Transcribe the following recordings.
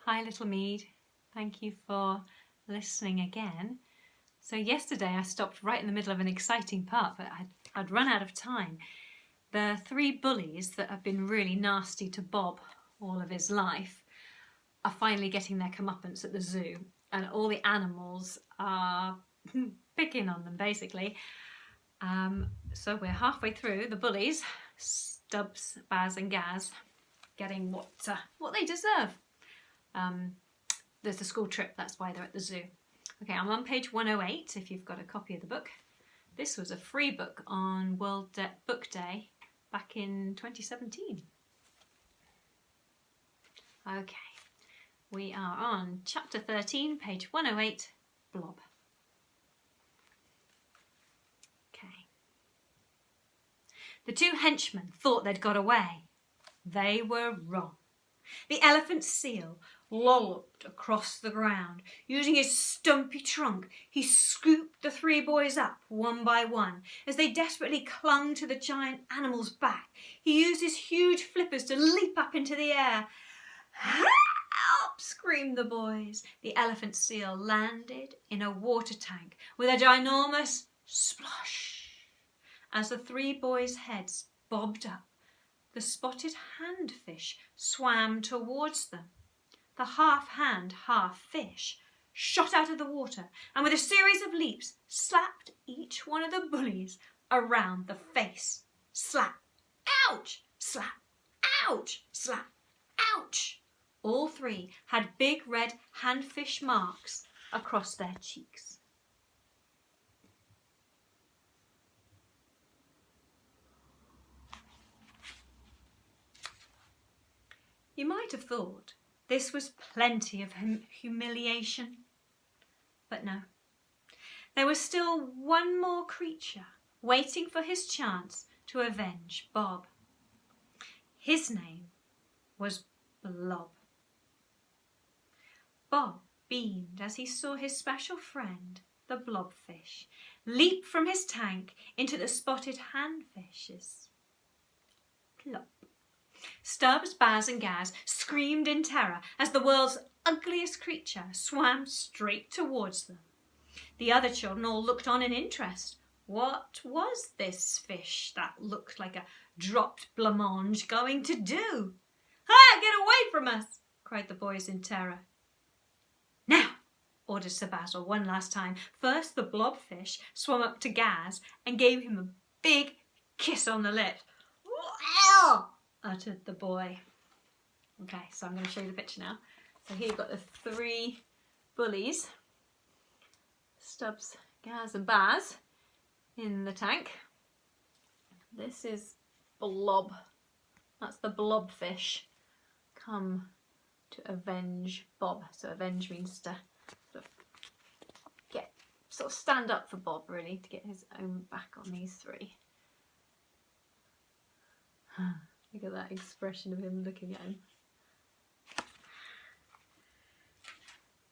Hi little Mead, thank you for listening again. So yesterday I stopped right in the middle of an exciting part, but I'd run out of time. The three bullies that have been really nasty to Bob all of his life are finally getting their comeuppance at the zoo, and all the animals are picking on them basically. So we're halfway through. The bullies, Stubbs, Baz and Gaz, getting what they deserve. There's a school trip, that's why they're at the zoo. Okay, I'm on page 108 if you've got a copy of the book. This was a free book on World Book Day back in 2017. Okay, we are on chapter 13, page 108, Blob. Okay. The two henchmen thought they'd got away. They were wrong. The elephant seal lolloped across the ground. Using his stumpy trunk, he scooped the three boys up one by one. As they desperately clung to the giant animal's back, he used his huge flippers to leap up into the air. "Help!" screamed the boys. The elephant seal landed in a water tank with a ginormous splosh. As the three boys' heads bobbed up, the spotted handfish swam towards them. The half hand, half fish shot out of the water and with a series of leaps slapped each one of the bullies around the face. Slap, ouch, slap, ouch, slap, ouch. All three had big red handfish marks across their cheeks. You might have thought this was plenty of humiliation, but no. There was still one more creature waiting for his chance to avenge Bob. His name was Blob. Bob beamed as he saw his special friend, the blobfish, leap from his tank into the spotted handfishes. Plop. Stubbs, Baz and Gaz screamed in terror as the world's ugliest creature swam straight towards them. The other children all looked on in interest. What was this fish that looked like a dropped blancmange going to do? "Ah, get away from us!" cried the boys in terror. "Now," ordered Sir Basil one last time. First the blobfish swam up to Gaz and gave him a big kiss on the lips. "Ow!" uttered the boy. Okay, so I'm going to show you the picture now. So here you've got the three bullies, Stubbs, Gaz and Baz, in the tank. This is Blob. That's the blobfish come to avenge Bob. So avenge means to sort of stand up for Bob, really, to get his own back on these three. Look at that expression of him looking at him.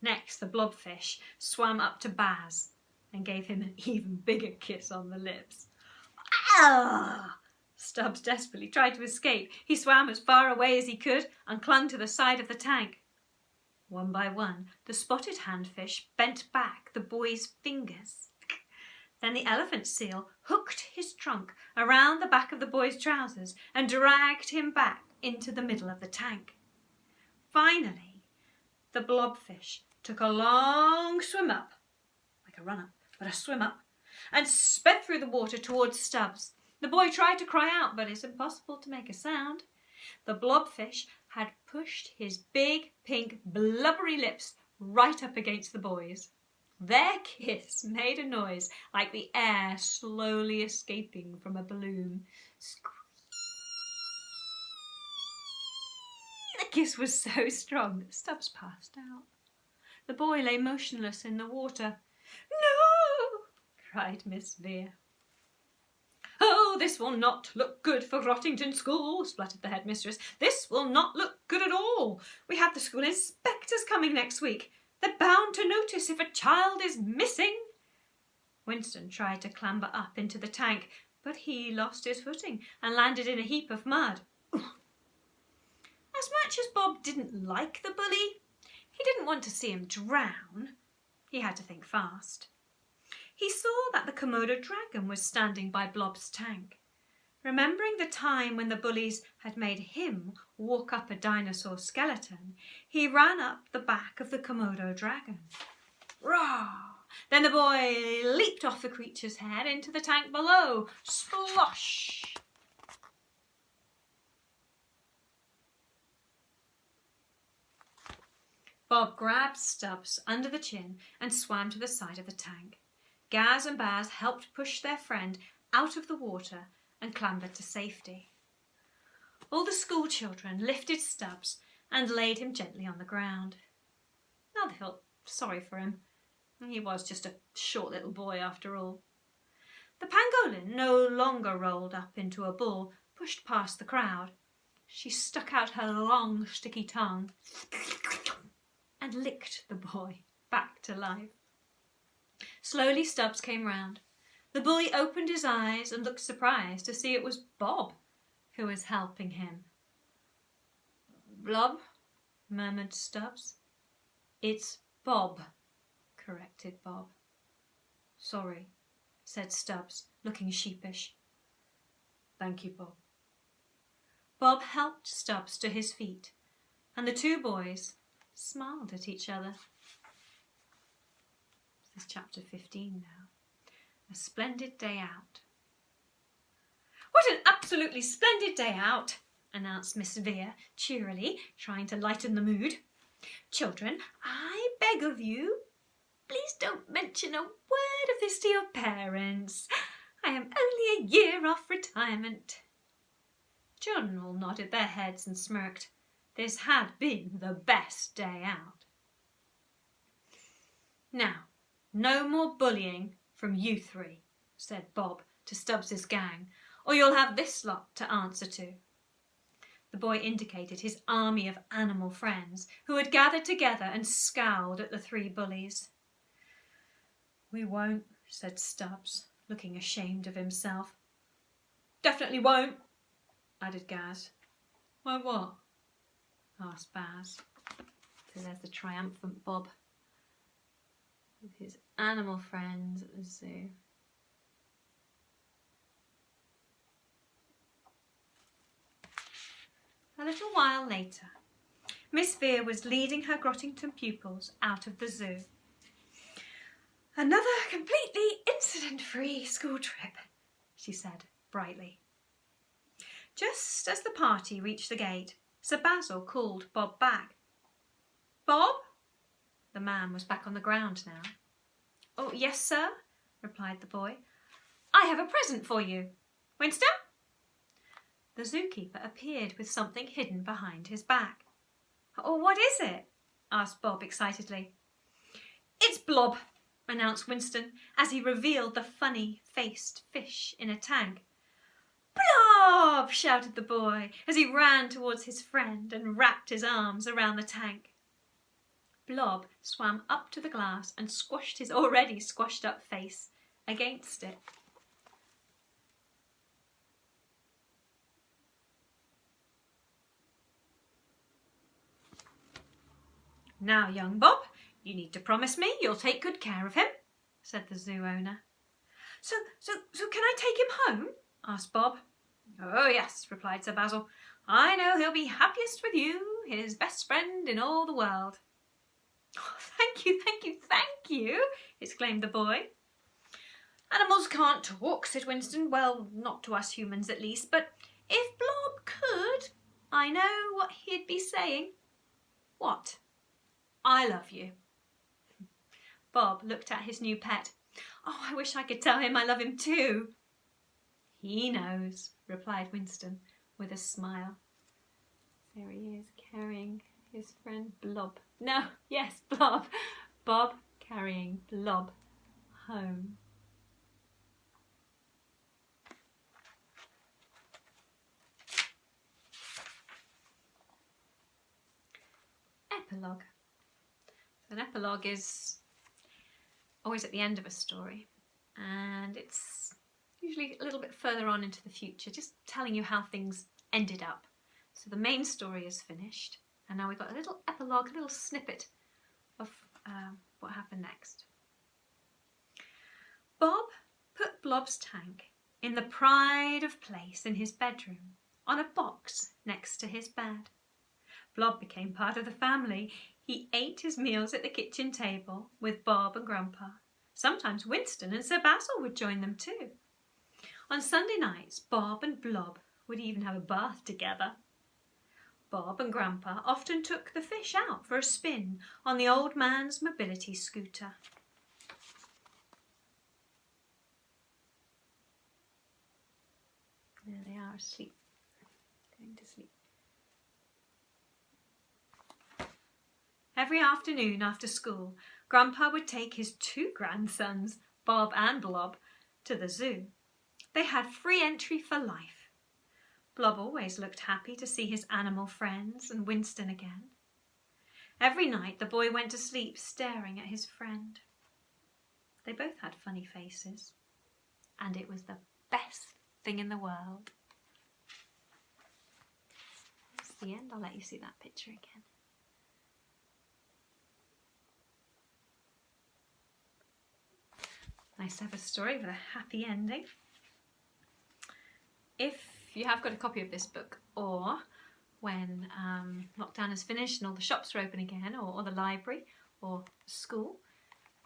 Next, the blobfish swam up to Baz and gave him an even bigger kiss on the lips. "Ah!" Stubbs desperately tried to escape. He swam as far away as he could and clung to the side of the tank. One by one, the spotted handfish bent back the boy's fingers. Then the elephant seal hooked his trunk around the back of the boy's trousers and dragged him back into the middle of the tank. Finally, the blobfish took a long swim up, like a run-up, but a swim up, and sped through the water towards Stubbs. The boy tried to cry out, but it's impossible to make a sound. The blobfish had pushed his big, pink, blubbery lips right up against the boy's. Their kiss made a noise like the air slowly escaping from a balloon. The kiss was so strong that Stubbs passed out. The boy lay motionless in the water. "No!" cried Miss Vere. "Oh, this will not look good for Rottington School," spluttered the headmistress. "This will not look good at all. We have the school inspectors coming next week. They're bound to notice if a child is missing." Winston tried to clamber up into the tank, but he lost his footing and landed in a heap of mud. As much as Bob didn't like the bully, He didn't want to see him drown. He had to think fast. He saw that the Komodo dragon was standing by Blob's tank. Remembering the time when the bullies had made him walk up a dinosaur skeleton, he ran up the back of the Komodo dragon. Roar! Then the boy leaped off the creature's head into the tank below. Splosh! Bob grabbed Stubbs under the chin and swam to the side of the tank. Gaz and Baz helped push their friend out of the water and clambered to safety. All the school children lifted Stubbs and laid him gently on the ground. Now they felt sorry for him. He was just a short little boy after all. The pangolin no longer rolled up into a ball, pushed past the crowd. She stuck out her long, sticky tongue and licked the boy back to life. Slowly Stubbs came round. The bully opened his eyes and looked surprised to see it was Bob who was helping him. "Blob," murmured Stubbs. "It's Bob," corrected Bob. "Sorry," said Stubbs, looking sheepish. "Thank you, Bob." Bob helped Stubbs to his feet, and the two boys smiled at each other. This is chapter 15 now. A splendid day out. "What an absolutely splendid day out," announced Miss Vere cheerily, trying to lighten the mood. "Children, I beg of you, please don't mention a word of this to your parents. I am only a year off retirement." Children all nodded their heads and smirked. This had been the best day out. "Now, no more bullying from you three," said Bob to Stubbs's gang, "or you'll have this lot to answer to." The boy indicated his army of animal friends who had gathered together and scowled at the three bullies. "We won't," said Stubbs, looking ashamed of himself. "Definitely won't," added Gaz. "Why what?" asked Baz. So there's the triumphant Bob with his animal friends at the zoo. A little while later, Miss Vere was leading her Grottington pupils out of the zoo. "Another completely incident-free school trip," she said brightly. Just as the party reached the gate, Sir Basil called Bob back. "Bob?" The man was back on the ground now. "Oh, yes, sir," replied the boy. "I have a present for you. Winston?" The zookeeper appeared with something hidden behind his back. "Oh, what is it?" asked Bob excitedly. "It's Blob," announced Winston as he revealed the funny-faced fish in a tank. "Blob!" shouted the boy as he ran towards his friend and wrapped his arms around the tank. Blob swam up to the glass and squashed his already squashed-up face against it. "Now, young Bob, you need to promise me you'll take good care of him," said the zoo owner. So can I take him home?" asked Bob. "Oh, yes," replied Sir Basil. "I know he'll be happiest with you, his best friend in all the world." "Oh, thank you, thank you, thank you!" exclaimed the boy. "Animals can't talk," said Winston. "Well, not to us humans at least, but if Blob could, I know what he'd be saying." "What?" "I love you." Bob looked at his new pet. "Oh, I wish I could tell him I love him too." "He knows," replied Winston with a smile. There he is, carrying his friend Blob. No, yes, Blob. Bob carrying Blob home. Epilogue. So an epilogue is always at the end of a story, and it's usually a little bit further on into the future, just telling you how things ended up. So the main story is finished, and now we've got a little epilogue, a little snippet of what happened next. Bob put Blob's tank in the pride of place in his bedroom on a box next to his bed. Blob became part of the family. He ate his meals at the kitchen table with Bob and Grandpa. Sometimes Winston and Sir Basil would join them too. On Sunday nights, Bob and Blob would even have a bath together. Bob and Grandpa often took the fish out for a spin on the old man's mobility scooter. There they are, asleep, going to sleep. Every afternoon after school, Grandpa would take his 2 grandsons, Bob and Blob, to the zoo. They had free entry for life. Blob always looked happy to see his animal friends and Winston again. Every night the boy went to sleep staring at his friend. They both had funny faces, and it was the best thing in the world. That's the end. I'll let you see that picture again. Nice to have a story with a happy ending. If you have got a copy of this book, or when lockdown is finished and all the shops are open again, or the library or school,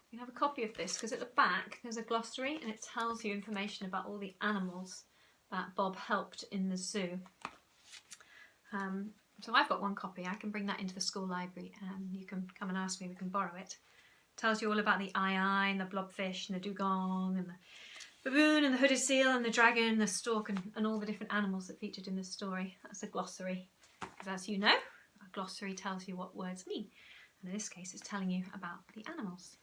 you can have a copy of this, because at the back there's a glossary and it tells you information about all the animals that Bob helped in the zoo. So I've got one copy. I can bring that into the school library and you can come and ask me, we can borrow it. Tells you all about the eye and the blobfish and the dugong and the baboon and the hooded seal and the dragon and the stork and all the different animals that featured in the story. That's a glossary, because as you know, a glossary tells you what words mean, and in this case it's telling you about the animals.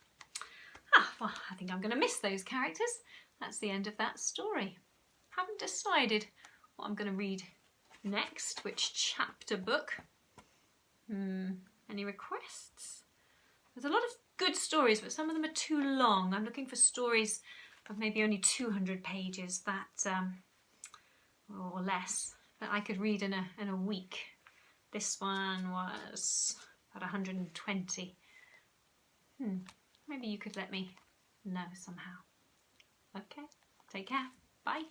Well, I think I'm going to miss those characters. That's the end of that story. Haven't decided what I'm going to read next, which chapter book. Any requests? There's a lot of good stories, but some of them are too long. I'm looking for stories of maybe only 200 pages that, or less, that I could read in a week. This one was about 120. Maybe you could let me know somehow. Okay, take care. Bye.